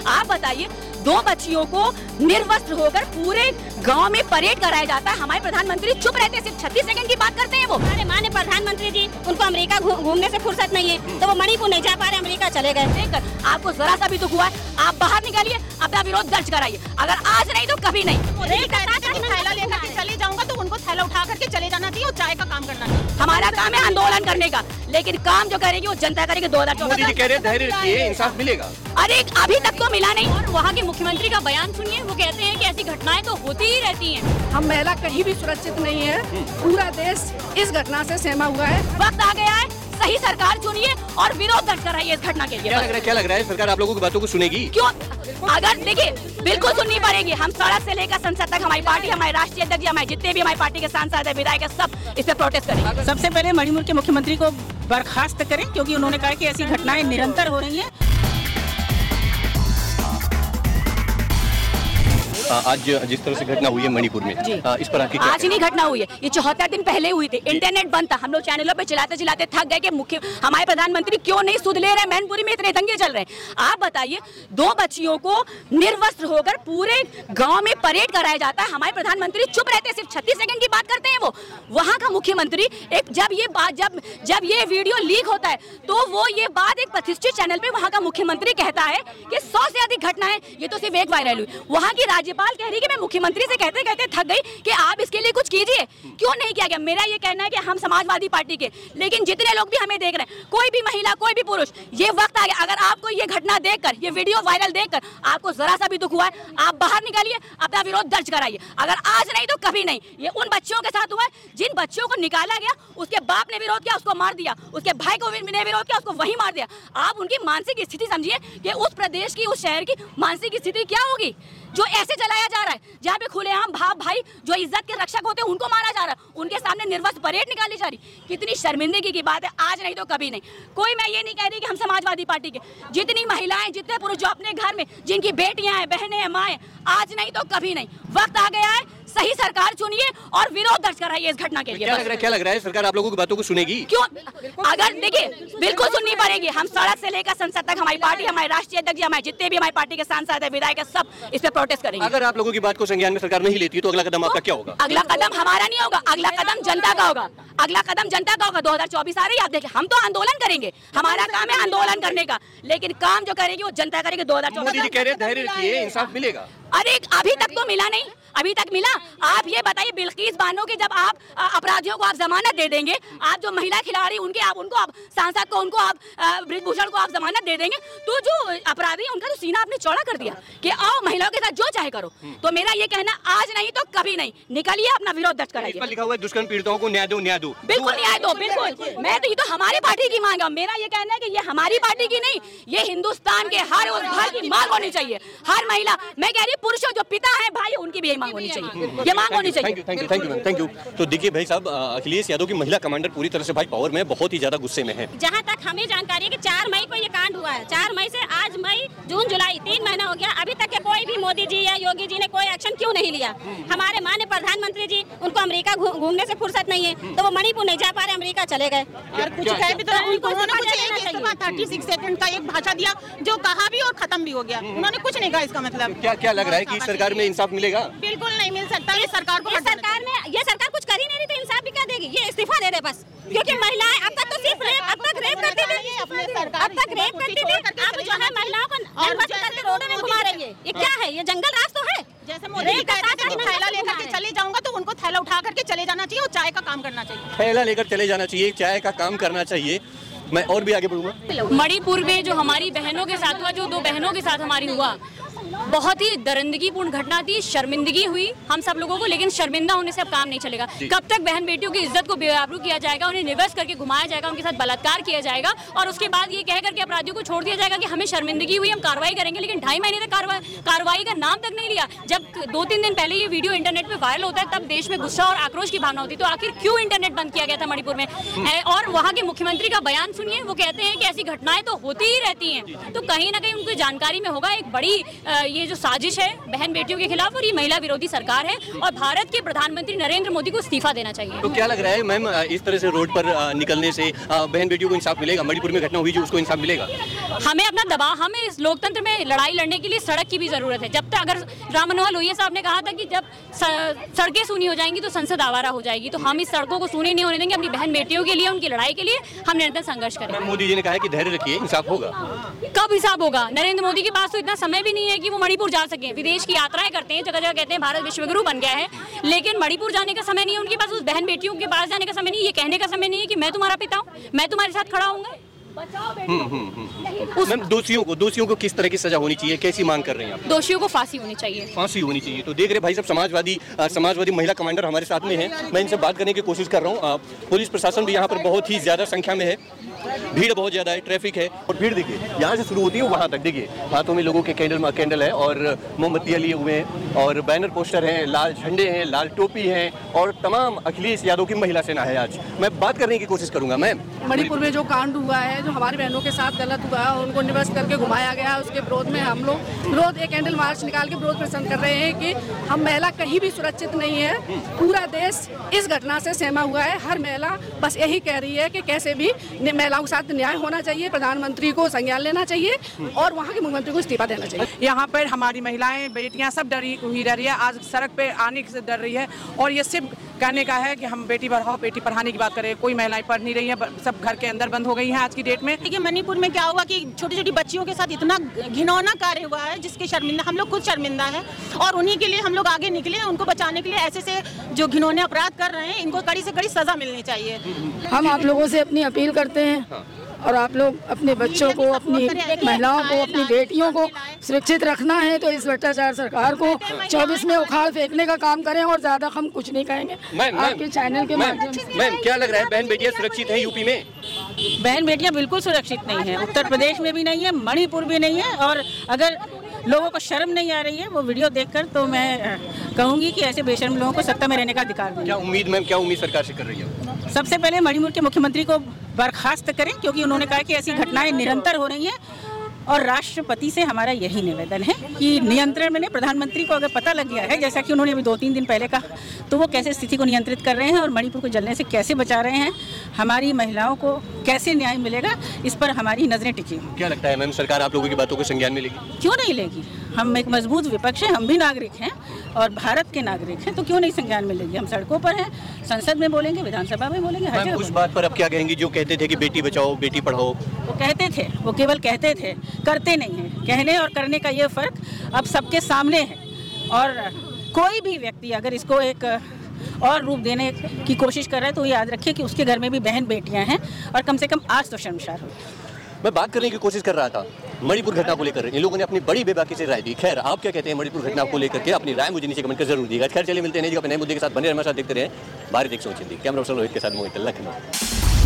आप बताइए, 2 बच्चियों को निर्वस्त्र होकर पूरे गांव में परेड कराया जाता है, हमारे प्रधानमंत्री चुप रहते हैं, सिर्फ 36 सेकंड की बात करते हैं वो। हमारे माननीय प्रधानमंत्री जी, उनको अमेरिका घूमने से फुर्सत नहीं है, तो वो मणिपुर नहीं जा पा रहे, अमेरिका चले गए। आपको जरा सा भी दुख हुआ है, आप बाहर निकालिए, अपना विरोध दर्ज कराइए, अगर आज नहीं तो कभी नहीं। थैला लेकर के चले जाऊंगा तो उनको थैला उठा करके चले जाना चाहिए और चाय का काम करना चाहिए। हमारा काम है आंदोलन करने का, लेकिन काम जो करेगी वो जनता करेगी। 2024 कह रहे धैर्य रखिए, इंसाफ मिलेगा। अरे अभी तक तो मिला नहीं। और वहाँ के मुख्यमंत्री का बयान सुनिए, वो कहते हैं कि ऐसी घटनाएं तो होती ही रहती हैं। हम महिला कहीं भी सुरक्षित नहीं है, पूरा देश इस घटना से सहमा हुआ है। वक्त आ गया है, सही सरकार चुनिए और विरोध दर्ज कराइए इस घटना के लिए। क्या लग रहा है सरकार आप लोगों की बातों को सुनेगी? क्यों? अगर देखिए, बिल्कुल सुननी पड़ेगी। हम सड़क से लेकर संसद तक, हमारी पार्टी, हमारे राष्ट्रीय अध्यक्ष, हमारे जितने भी हमारी पार्टी के सांसद है, विधायक है, सब इस पे प्रोटेस्ट करेंगे। सबसे पहले मणिपुर के मुख्यमंत्री को बर्खास्त करें, क्योंकि उन्होंने कहा कि ऐसी घटनाएं निरंतर हो रही हैं। आज जिस तरह से घटना हुई है मणिपुर में, इस पर आपकी आज नहीं घटना हुई है, ये 74 दिन पहले हुई थी। इंटरनेट बंद था, हम लोग चैनलों पे चलाते चलाते थक गए कि हमारे प्रधानमंत्री क्यों नहीं सुध ले रहे, मैनपुरी में इतने दंगे चल रहे हैं। आप बताइए, 2 बच्चियों को निर्वस्त्र होकर पूरे गांव में परेड कराया जाता है, हमारे प्रधानमंत्री चुप रहते हैं, सिर्फ 36 सेकंड की बात करते हैं वो। वहाँ का मुख्यमंत्री जब ये वीडियो लीक होता है तो वो ये बात एक प्रतिष्ठित चैनल पे वहाँ का मुख्यमंत्री कहता है कि 100 से अधिक घटनाएं, ये तो सिर्फ एक वायरल हुई। वहाँ की राज्यपाल कह रही कि मैं मुख्यमंत्री से कहते कहते थक गई कि आप इसके लिए कुछ कीजिए, क्यों नहीं किया गया। मेरा ये कहना है कि हम समाजवादी पार्टी के, लेकिन जितने लोग भी हमें देख रहे हैं, कोई भी महिला, कोई भी पुरुष, ये वक्त आ गया, अगर आपको ये घटना देखकर, ये वीडियो वायरल देखकर आपको जरा सा भी दुख हुआ है, आप बाहर निकालिए, अपना विरोध दर्ज कराइए, अगर आज नहीं तो कभी नहीं। ये उन बच्चों के साथ हुआ है जिन बच्चों को निकाला गया, उसके बाप ने विरोध किया, उसको मार दिया, उसके भाई को ने विरोध किया, उसको वहीं मार दिया। आप उनकी मानसिक स्थिति समझिए कि उस प्रदेश की, उस शहर की मानसिक स्थिति क्या होगी जो ऐसे चलाया जा रहा है, जहाँ पे खुलेआम बाप भाई जो इज्जत के रक्षक होते हैं उनको मारा जा रहा है, उनके सामने निर्वस्त्र परेड निकाली जा रही। कितनी शर्मिंदगी की बात है, आज नहीं तो कभी नहीं। कोई, मैं ये नहीं कह रही कि हम समाजवादी पार्टी के, जितनी महिलाएं, जितने पुरुष जो अपने घर में, जिनकी बेटियां हैं, बहनें हैं, माएं, आज नहीं तो कभी नहीं। वक्त आ गया है, सही सरकार चुनिए और विरोध दर्ज कराइए इस घटना के लिए। क्या लग रहा है सरकार आप लोगों की बातों को सुनेगी? क्यों? अगर देखिए, बिल्कुल सुननी पड़ेगी। हम सड़क से लेकर संसद तक, हमारी पार्टी, हमारे राष्ट्रीय अध्यक्ष, हमारे जितने भी हमारी पार्टी के सांसद है, विधायक है, सब इस पे प्रोटेस्ट करेंगे। अगर आप लोगों की बात को संज्ञान में सरकार नहीं लेती तो अगला कदम आपका क्या होगा? अगला कदम हमारा नहीं होगा, अगला कदम जनता का होगा। अगला कदम जनता का होगा। 2024 आ रही है, आप देखिए, हम तो आंदोलन करेंगे, हमारा काम है आंदोलन करने का, लेकिन काम जो करेगी वो जनता करेगी। 2024 कह रहे धैर्य रखिए, इंसाफ मिलेगा। अरे अभी तक तो मिला नहीं, अभी तक मिला? आप ये बताइए, बिल्किस बानो की जब आप अपराधियों को आप जमानत दे देंगे, आप जो महिला खिलाड़ी उनको आप सांसद को, उनको आप ब्रिजभूषण को आप जमानत दे देंगे, तो जो अपराधी उनका तो सीना आपने चौड़ा कर दिया कि आओ महिलाओं के साथ जो चाहे करो। तो मेरा ये कहना, आज नहीं तो कभी नहीं, निकलिए, अपना विरोध दर्ज कराइए। लिखा हुआ है दुष्कर्म पीड़ितों को न्याय दो, न्याय दो। बिल्कुल न्याय दो, बिल्कुल। मैं तो ये तो हमारी पार्टी की मांग है। मेरा ये कहना है कि ये हमारी पार्टी की नहीं, ये हिंदुस्तान के हर उस घर की मांग होनी चाहिए। हर महिला, मैं कह रही पुरुषों जो पिता है, भाई, उनकी भी यही मांग होनी चाहिए, ये मांग होनी चाहिए। Thank you. तो देखिए भाई साहब, अखिलेश यादव की महिला कमांडर पूरी तरह से भाई पावर में, बहुत ही ज्यादा गुस्से में है। जहाँ तक हमें जानकारी है कि 4 मई को ये कांड हुआ है, 4 मई से आज मई, जून, जुलाई, 3 महीना हो गया, अभी तक के कोई भी मोदी जी या योगी जी ने कोई एक्शन क्यों नहीं लिया। हमारे माननीय प्रधानमंत्री जी, उनको अमेरिका घूमने से फुर्सत नहीं है, तो वो मणिपुर नहीं जा पा रहे, अमेरिका चले गए। और कुछ कहे भी तो उनको 36 सेकंड का एक भाषा दिया जो कहा भी और खत्म भी हो गया, उन्होंने कुछ नहीं कहा। इसका मतलब क्या लग रहा है कि सरकार में इंसाफ मिलेगा? बिल्कुल नहीं मिल सकता। ये सरकार कुछ कर ही नहीं रही तो इंसाफ भी क्या देगी? ये इस्तीफा दे रहे बस, क्योंकि महिलाएं अब तक तो सिर्फ अब तक रेप करती थी, अब जो है महिलाओं को निर्वस्त्र करके रोडों में घुमा रही है। ये क्या है? ये जंगल राज तो है। जैसे मोदी कहता है कि थैला लेकर के चले जाऊंगा तो उनको थैला उठा करके चले जाना चाहिए और चाय का काम करना चाहिए। थैला लेकर चले जाना चाहिए, चाय का काम करना चाहिए। मैं और भी आगे बढ़ूंगा। मणिपुर में जो हमारी बहनों के साथ हुआ, जो 2 बहनों के साथ हमारी हुआ, बहुत ही दरिंदगीपूर्ण घटना थी। शर्मिंदगी हुई हम सब लोगों को, लेकिन शर्मिंदा होने से अब काम नहीं चलेगा। कब तक बहन बेटियों की इज्जत को बेआबरू किया जाएगा, उन्हें निवस करके घुमाया जाएगा, उनके साथ बलात्कार किया जाएगा और उसके बाद ये कह करके अपराधियों को छोड़ दिया जाएगा कि हमें शर्मिंदगी हुई, हम कार्रवाई करेंगे। लेकिन 2.5 महीने तक कार्रवाई का नाम तक नहीं लिया। जब 2-3 दिन पहले ये वीडियो इंटरनेट पे वायरल होता है, तब देश में गुस्सा और आक्रोश की भावना होती। तो आखिर क्यों इंटरनेट बंद किया गया था मणिपुर में? और वहाँ के मुख्यमंत्री का बयान सुनिए, वो कहते हैं कि ऐसी घटनाएं तो होती ही रहती हैं। तो कहीं ना कहीं उनकी जानकारी में होगा, एक बड़ी ये जो साजिश है बहन बेटियों के खिलाफ, और ये महिला विरोधी सरकार है, और भारत के प्रधानमंत्री नरेंद्र मोदी को इस्तीफा देना चाहिए। तो क्या लग रहा है मैम, इस तरह से रोड पर निकलने से बहन बेटियों को इंसाफ मिलेगा? मणिपुर में घटना हुई जो, उसको इंसाफ मिलेगा? हमें अपना दबाव, हमें इस लोकतंत्र में लड़ाई लड़ने के लिए सड़क की भी जरूरत है। जब तक, अगर राम मनोहर लोहिया साहब ने कहा था कि जब सड़कें सूनी हो जाएंगी तो संसद आवारा हो जाएगी, तो हम इस सड़कों को सूनी नहीं होने देंगे। अपनी बहन बेटियों के लिए, उनकी लड़ाई के लिए हम निरंतर संघर्ष करेंगे। मोदी जी ने कहा है कि धैर्य रखिए, इंसाफ होगा। कब हिसाब होगा? नरेंद्र मोदी के पास तो इतना समय भी नहीं है कि वो मणिपुर जा सके। विदेश की यात्राएं करते हैं, जगह जगह कहते हैं भारत विश्वगुरु बन गया है, लेकिन मणिपुर जाने का समय नहीं है उनके पास। उस बहन बेटियों के पास जाने का समय नहीं, ये कहने का समय नहीं है कि मैं तुम्हारा पिता हूँ, मैं तुम्हारे साथ खड़ा हूँगा। मैम, दोषियों को किस तरह की सजा होनी चाहिए, कैसी मांग कर रहे हैं आप? दोषियों को फांसी होनी चाहिए। फांसी होनी चाहिए। तो देख रहे भाई सब समाजवादी महिला कमांडर हमारे साथ में हैं। मैं इनसे बात करने की कोशिश कर रहा हूँ। पुलिस प्रशासन भी यहाँ पर बहुत ही ज्यादा संख्या में है, भीड़ बहुत ज्यादा है, ट्रैफिक है, और भीड़ देखिए यहाँ से शुरू होती है वहाँ तक। देखिए हाथों में लोगों के कैंडल है और मोमबत्तियाँ लिए हुए हैं, और बैनर पोस्टर हैं, लाल झंडे हैं, लाल टोपी है, और तमाम अखिलेश यादव की महिला सेना है। आज मैं बात करने की कोशिश करूंगा। मैम, मणिपुर में जो कांड हुआ है, जो हमारी बहनों के साथ गलत हुआ है, उनको निवस्त करके घुमाया गया, उसके विरोध में हम लोग एक कैंडल मार्च निकाल के विरोध प्रदर्शन कर रहे हैं कि हम महिला कहीं भी सुरक्षित नहीं है। पूरा देश इस घटना से सहमा हुआ है। हर महिला बस यही कह रही है कि कैसे भी महिलाओं के साथ न्याय होना चाहिए, प्रधानमंत्री को संज्ञान लेना चाहिए, और वहाँ के मुख्यमंत्री को इस्तीफा देना चाहिए। यहाँ पर हमारी महिलाएं, बेटियां सब डरी हुई रह रही है, आज सड़क पे आने से डर रही है। और ये सिर्फ कहने का है कि हम बेटी बढ़ाओ, बेटी पढ़ाने की बात करें, कोई महिलाएं पढ़ नहीं रही हैं, सब घर के अंदर बंद हो गई हैं आज की डेट में। देखिए मणिपुर में क्या हुआ कि छोटी छोटी बच्चियों के साथ इतना घिनौना कार्य हुआ है, जिसके शर्मिंदा हम लोग खुद शर्मिंदा है, और उन्हीं के लिए हम लोग आगे निकले, उनको बचाने के लिए। ऐसे से जो घिनौने अपराध कर रहे हैं, इनको कड़ी से कड़ी सजा मिलनी चाहिए। हम आप लोगों से अपनी अपील करते हैं, और आप लोग अपने बच्चों को, अपनी महिलाओं को, अपनी बेटियों को सुरक्षित रखना है, तो इस भ्रष्टाचार सरकार को 24 में उखाड़ फेंकने का काम करें, और ज्यादा हम कुछ नहीं कहेंगे आपके चैनल के माध्यम से। मैम, क्या लग रहा है बहन बेटियां सुरक्षित है यूपी में? बहन बेटियां बिल्कुल सुरक्षित नहीं है, उत्तर प्रदेश में भी नहीं है, मणिपुर भी नहीं है। और अगर लोगों को शर्म नहीं आ रही है वो वीडियो देखकर, तो मैं कहूँगी कि ऐसे बेशर्म लोगों को सत्ता में रहने का अधिकार दें। क्या उम्मीद सरकार से कर रही है? सबसे पहले मणिपुर के मुख्यमंत्री को बर्खास्त करें, क्योंकि उन्होंने कहा कि ऐसी घटनाएं निरंतर हो रही हैं। और राष्ट्रपति से हमारा यही निवेदन है कि नियंत्रण में प्रधानमंत्री को अगर पता लग गया है, जैसा कि उन्होंने अभी 2-3 दिन पहले कहा, तो वो कैसे स्थिति को नियंत्रित कर रहे हैं और मणिपुर को जलने से कैसे बचा रहे हैं, हमारी महिलाओं को कैसे न्याय मिलेगा, इस पर हमारी नजरें टिकी। क्या लगता है मैम, सरकार आप लोगों की बातों को संज्ञान में लेगी? क्यों नहीं लेगी? हम एक मजबूत विपक्ष है, हम भी नागरिक हैं और भारत के नागरिक हैं, तो क्यों नहीं संज्ञान में लेगी? हम सड़कों पर हैं, संसद में बोलेंगे, विधानसभा में बोलेंगे, हर जगह। उस बात पर अब क्या कहेंगी जो कहते थे कि बेटी बचाओ बेटी पढ़ाओ? वो कहते थे, वो केवल कहते थे, करते नहीं हैं। कहने और करने का ये फर्क अब सबके सामने है। और कोई भी व्यक्ति अगर इसको एक और रूप देने की कोशिश कर रहा है, तो याद रखिए कि उसके घर में भी बहन बेटियां हैं, और कम से कम आज तो शर्मसार हो। मैं बात करने की कोशिश कर रहा था मणिपुर घटना को लेकर। इन लोगों ने अपनी बड़ी बेबाकी से राय दी। खैर, आप क्या कहते हैं मणिपुर घटना को लेकर के? अपनी राय मुझे नीचे कमेंट कर जरूर दिएगा। खैर चलिए, मिलते हैं नए मुद्दे के साथ। बने हमारे साथ देखते रहे भारत 100 हिंदी। कैमरा पर्सन रोहित के साथ मोहित, लखनऊ।